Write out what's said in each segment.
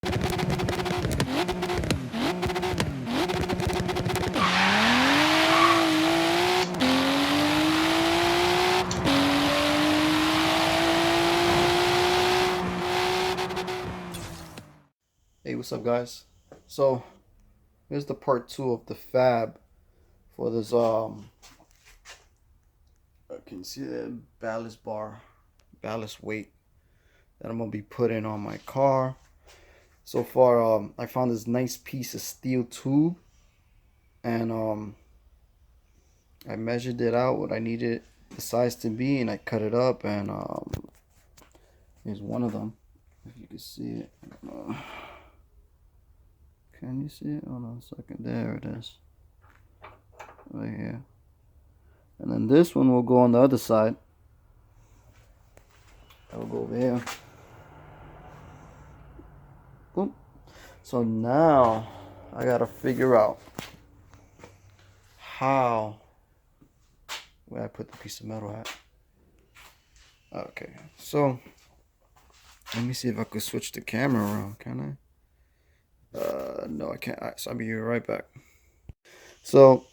Hey, what's up, guys? So here's the part 2 of the fab for this I can see that ballast bar, ballast weight that I'm gonna be putting on my car. So far, I found this nice piece of steel tube, and I measured it out what I needed the size to be, and I cut it up, and here's one of them. If you can see it, can you see it? Hold on a second. There it is, right here. And then this one will go on the other side. I will go over here. Boom. So now I gotta figure out where I put the piece of metal at. Okay, so let me see if I could switch the camera around. Can I? No, I can't. All right, so I'll be right back. So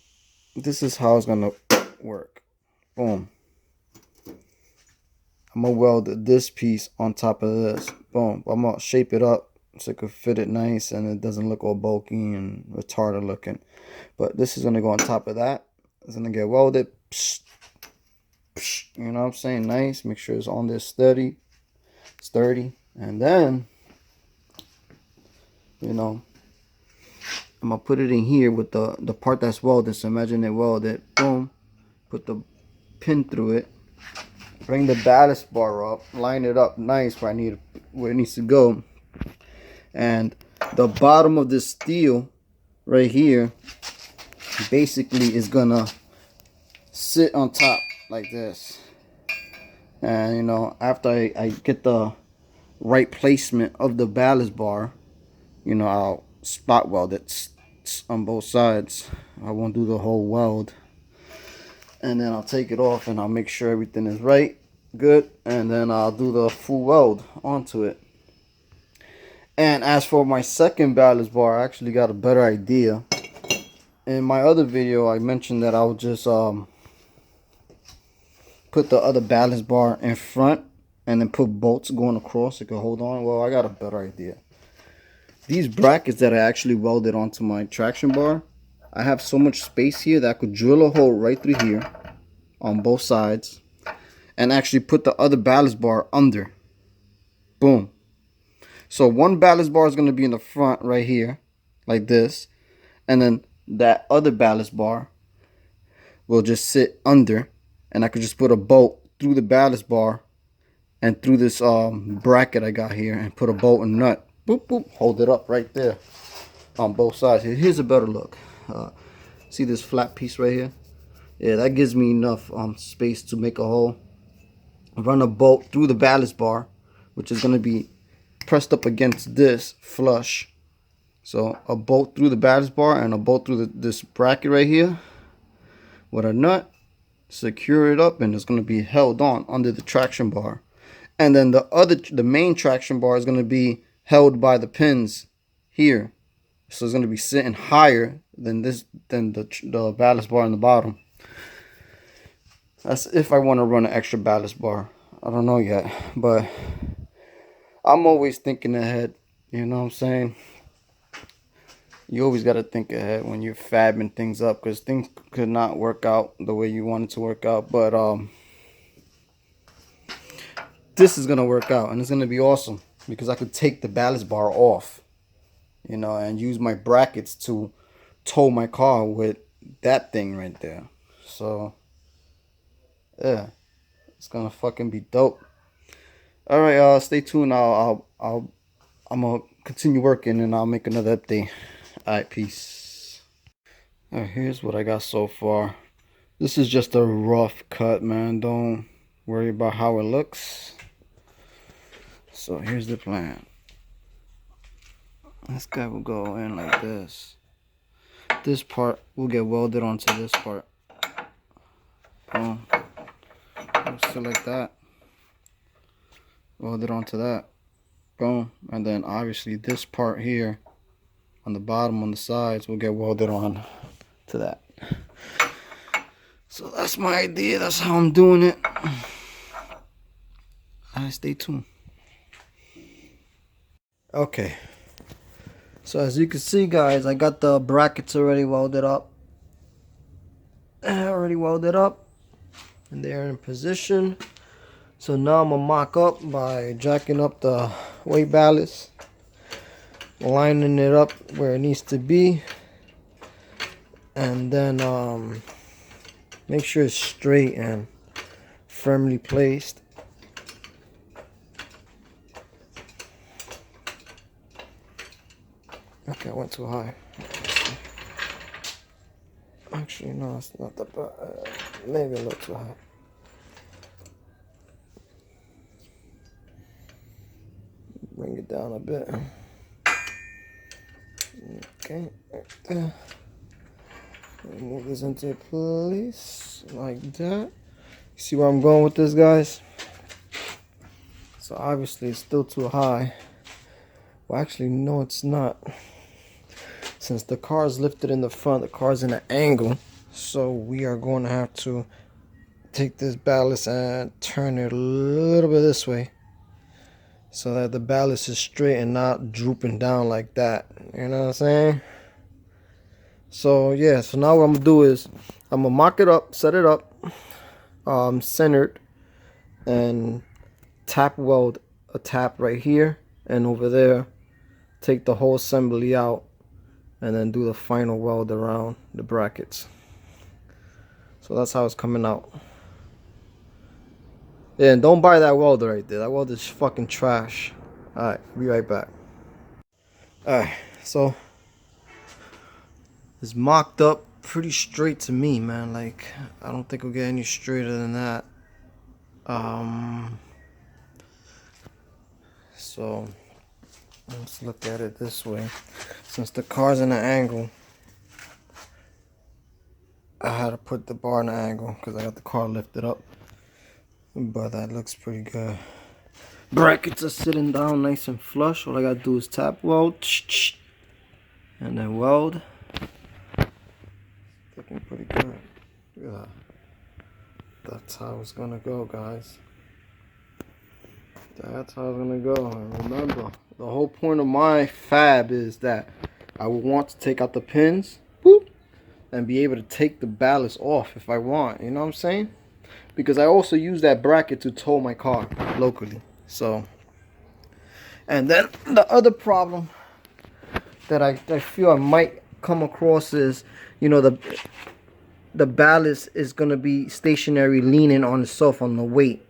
this is how it's gonna work. Boom. I'm gonna weld this piece on top of this. Boom. I'm gonna shape it up so it could fit it nice and it doesn't look all bulky and retarded looking. But this is gonna go on top of that. It's gonna get welded. Psh, psh, you know what I'm saying? Nice. Make sure it's on there sturdy. And then, you know, I'm gonna put it in here with the part that's welded. So imagine it welded. Boom. Put the pin through it. Bring the ballast bar up, line it up nice where it needs to go, and the bottom of this steel right here basically is gonna sit on top like this. And you know, after I get the right placement of the ballast bar, you know, I'll spot weld it on both sides. I won't do the whole weld. And then I'll take it off and I'll make sure everything is right, good, and then I'll do the full weld onto it. And as for my second ballast bar, I actually got a better idea. In my other video, I mentioned that I would just put the other ballast bar in front and then put bolts going across so it could hold on. Well, I got a better idea. These brackets that I actually welded onto my traction bar, I have so much space here that I could drill a hole right through here on both sides and actually put the other ballast bar under. Boom. So one ballast bar is going to be in the front right here like this, and then that other ballast bar will just sit under, and I could just put a bolt through the ballast bar and through this bracket I got here and put a bolt and nut. Boop, boop, hold it up right there on both sides. Here's a better look. See this flat piece right here? Yeah, that gives me enough space to make a hole. Run a bolt through the ballast bar, which is going to be pressed up against this flush. So a bolt through the ballast bar and a bolt through this bracket right here with a nut. Secure it up, and it's going to be held on under the traction bar. And then the main traction bar is going to be held by the pins here. So it's going to be sitting higher than the ballast bar in the bottom. That's if I want to run an extra ballast bar. I don't know yet, but I'm always thinking ahead. You know what I'm saying? You always got to think ahead when you're fabbing things up, because things could not work out the way you want it to work out. But this is going to work out, and it's going to be awesome because I could take the ballast bar off, you know, and use my brackets to tow my car with that thing right there. So yeah, it's gonna fucking be dope. All right, stay tuned. I'm gonna continue working and I'll make another update. All right, peace. All right, here's what I got so far. This is just a rough cut, man. Don't worry about how it looks. So here's the plan. This guy will go in like this. This part will get welded onto this part. Boom. Just like that. Weld it onto that. Boom. And then obviously this part here on the bottom, on the sides, will get welded on to that. So that's my idea. That's how I'm doing it. Stay tuned. Okay. So as you can see, guys, I got the brackets already welded up. And they're in position. So now I'm gonna mock up by jacking up the weight ballast, lining it up where it needs to be, and then make sure it's straight and firmly placed. Okay, I went too high. Actually, no, it's not that bad. Maybe a little too high. Bring it down a bit. Okay, right there. Move this into place like that. See where I'm going with this, guys? So obviously it's still too high. Well, actually, no, it's not. Since the car is lifted in the front, the car's in an angle. So we are going to have to take this ballast and turn it a little bit this way, so that the ballast is straight and not drooping down like that. You know what I'm saying? So yeah, so now what I'm gonna do is I'm gonna mock it up, set it up centered, and tap weld a tap right here and over there. Take the whole assembly out and then do the final weld around the brackets. So that's how it's coming out. Yeah, and don't buy that welder right there. That welder is fucking trash. Alright, be right back. Alright, so it's mocked up pretty straight to me, man. Like, I don't think we'll get any straighter than that. So let's look at it this way. Since the car's in an angle, I had to put the bar in an angle because I got the car lifted up. But that looks pretty good. Brackets are sitting down nice and flush. All I gotta do is tap weld and then weld. Looking pretty good. Look at that. That's how it's gonna go, guys. That's how it's gonna go. And remember, the whole point of my fab is that I would want to take out the pins, boop, and be able to take the ballast off if I want. You know what I'm saying? Because I also use that bracket to tow my car locally. So, and then the other problem that I feel I might come across is, you know, the ballast is gonna be stationary, leaning on itself on the weight,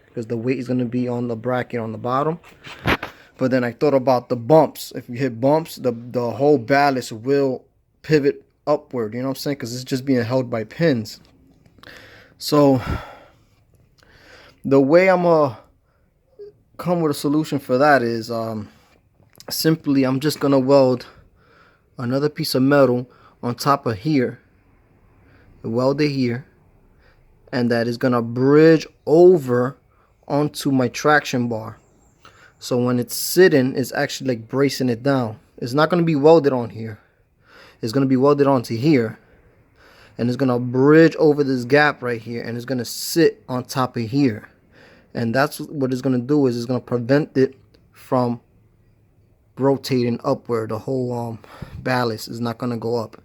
because the weight is gonna be on the bracket on the bottom. But then I thought about the bumps. If you hit bumps, the whole ballast will pivot upward. You know what I'm saying? Because it's just being held by pins. So the way I'm gonna come with a solution for that is simply I'm just gonna weld another piece of metal on top of here, weld it here, and that is gonna bridge over onto my traction bar. So when it's sitting, it's actually like bracing it down. It's not gonna be welded on here. It's gonna be welded onto here, and it's gonna bridge over this gap right here, and it's gonna sit on top of here. And that's what it's going to do, is it's going to prevent it from rotating upward. The whole ballast is not going to go up,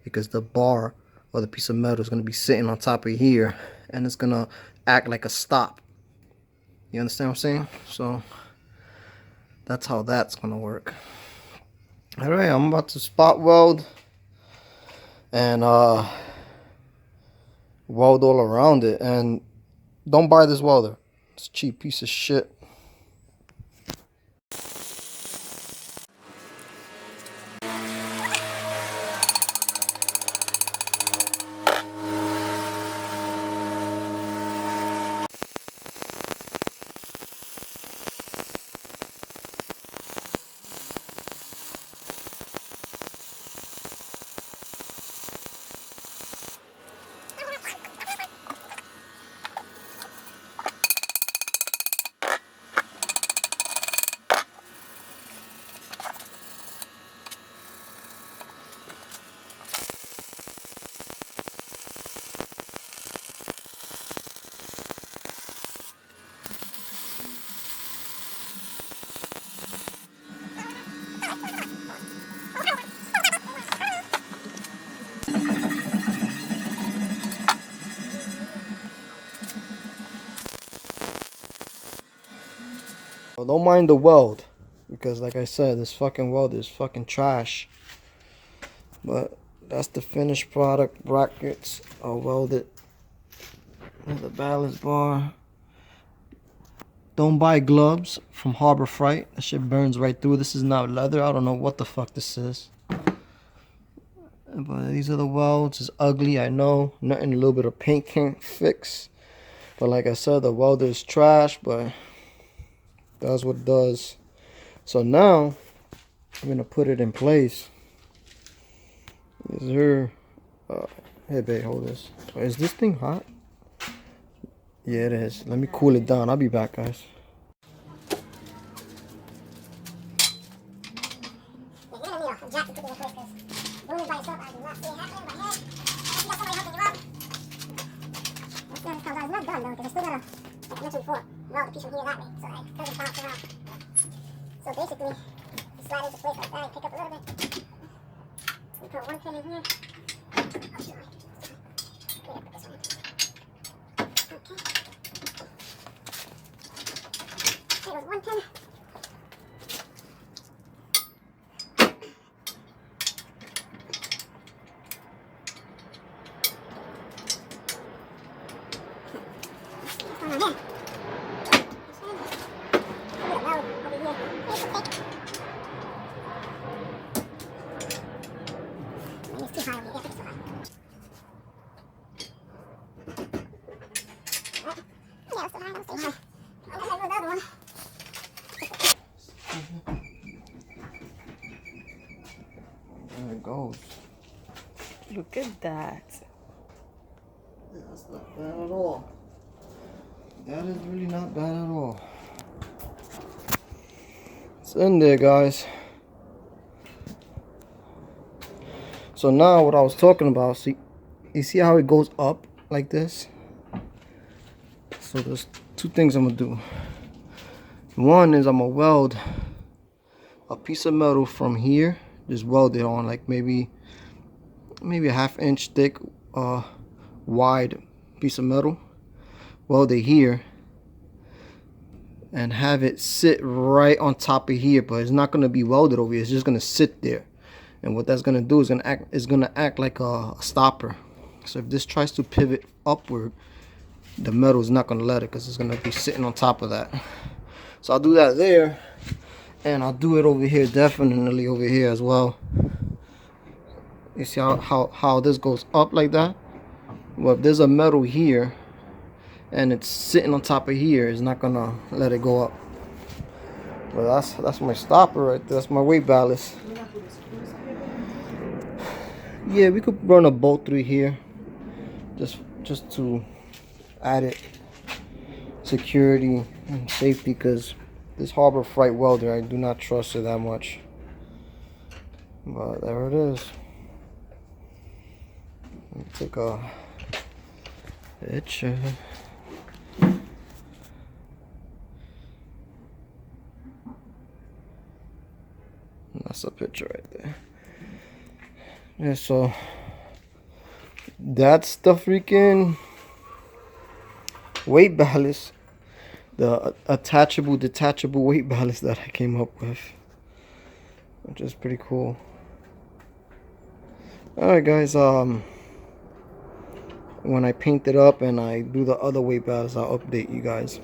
because the bar or the piece of metal is going to be sitting on top of here, and it's going to act like a stop. You understand what I'm saying? So that's how that's going to work. Alright, I'm about to spot weld and weld all around it. And don't buy this welder. It's a cheap piece of shit. don't mind the weld, because like I said, this fucking weld is fucking trash. But that's the finished product. Brackets are welded. And the ballast bar. Don't buy gloves from Harbor Freight. That shit burns right through. This is not leather. I don't know what the fuck this is. But these are the welds. It's ugly, I know. Nothing a little bit of paint can't fix. But like I said, the welder is trash, but that's what it does. So now I'm gonna put it in place. Is there hey babe, hold this. Is this thing hot? Yeah, it is. Let me cool it down. I'll be back, guys. So basically, you slide into place like that, you pick up a little bit, you put one pin in here. Oh, sure. Put this one. Okay. There goes one pin. What's going on there? There it goes. Look at that. Yeah, that's not bad at all. That is really not bad at all. It's in there, guys. So now what I was talking about, see, you see how it goes up like this? So there's two things I'm gonna do. One is I'm gonna weld a piece of metal from here, just weld it on, like maybe a 1/2 inch thick wide piece of metal. Weld it here and have it sit right on top of here, but it's not gonna be welded over here. It's just gonna sit there. And what that's gonna do is gonna act like a stopper. So if this tries to pivot upward, the metal is not gonna let it, because it's gonna be sitting on top of that. So I'll do that there, and I'll do it over here, definitely over here as well. You see how this goes up like that? Well, if there's a metal here and it's sitting on top of here, it's not gonna let it go up. Well, that's my stopper right there. That's my weight ballast. Yeah, we could run a bolt through here, just to add it security and safety, because this Harbor Freight welder, I do not trust it that much. But there it is. Let me take a picture. That's a picture right there. Yeah, so that's the freaking weight ballast, the attachable, detachable weight ballast that I came up with, which is pretty cool. Alright guys, when I paint it up and I do the other weight ballast, I'll update you guys.